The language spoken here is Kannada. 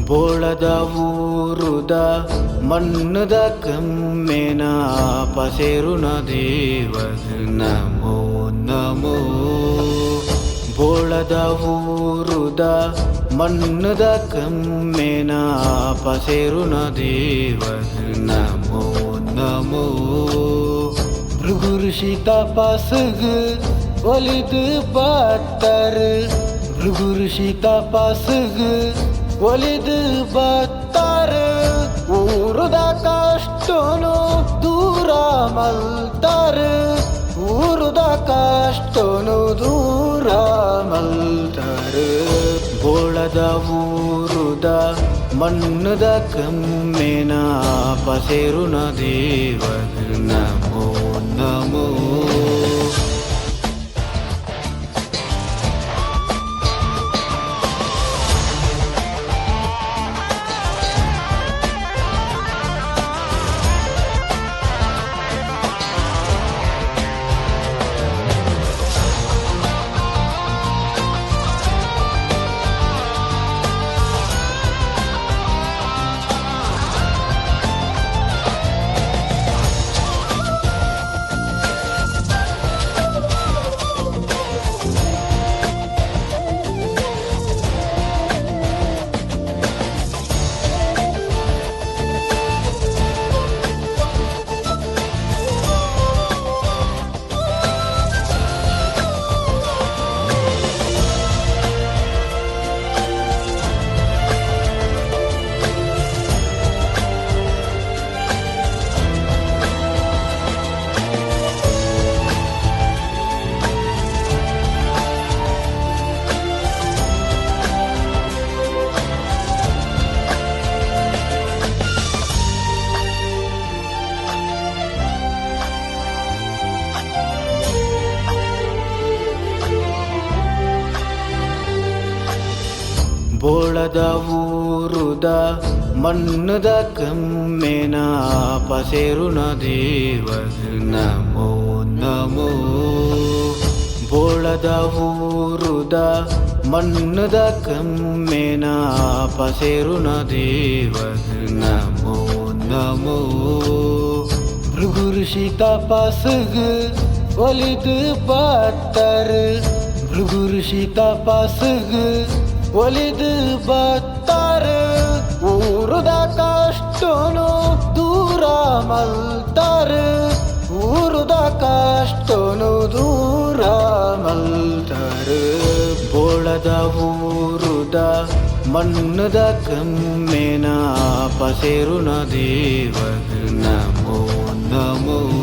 ಬೋಳದ ಊರುದ ಮಣ್ಣದ ಕಮ್ಮೆನ ಪಸೇರುನ ದೇವಗ ನಮೋ ನಮೋ. ಬೋಳದ ಊರುದ ಮಣ್ಣದ ಕಮ್ಮೆನ ಪಸೇರುನ ದೇವಗ ನಮೋ ನಮೋ. ಭೃಗು ಋಷಿ ತಪಸ್ಗ ಒಲಿದು ಬತ್ತರ, ಭೃಗು ಋಷಿ ತಪಸ್ಗ ಒಲಿದು ಬತ್ತರ. ಊರದ ಕಷ್ಟನು ದೂರ ಮಲ್ತಾರ, ಊರದ ಕಷ್ಟನು ದೂರ ಮಲ್ತಾರ. ಬೋಳದ ಊರುದ ಮಣ್ಣದ ಕಮ್ಮೆನ ಪಸೇರುನ ದೇವಗ ನಮೋ ನಮೋ. ಬೋಳದ ಊರುದ ಮಣ್ಣದ ಕಮ್ಮೆನ ಪಸೇರುನ ದೇವಗ ನಮೋ ನಮೋ. ಬೋಳದ ಊರುದ ಮಣ್ಣದ ಕಮ್ಮೆನ ಪಸೇರುನ ದೇವಗ ನಮೋ ನಮೋ. ಭೃಗು ಋಷಿ ತಪಸ್ಗ ಒಲಿದು ಬತ್ತರ, ಭೃಗು ಋಷಿ ತಪಸ್ಗ ಒಲಿದು ಬತ್ತರ. ಊರದ ಕಷ್ಟನು ದೂರ ಮಲ್ತಾರ, ಊರದ ಕಷ್ಟನು ದೂರ ಮಲ್ತಾರ. ಬೋಳದ ಊರುದ ಮಣ್ಣದ ಕಮ್ಮೆನ ಪಸೇರುನ ದೇವಗ ನಮೋ ನಮೋ.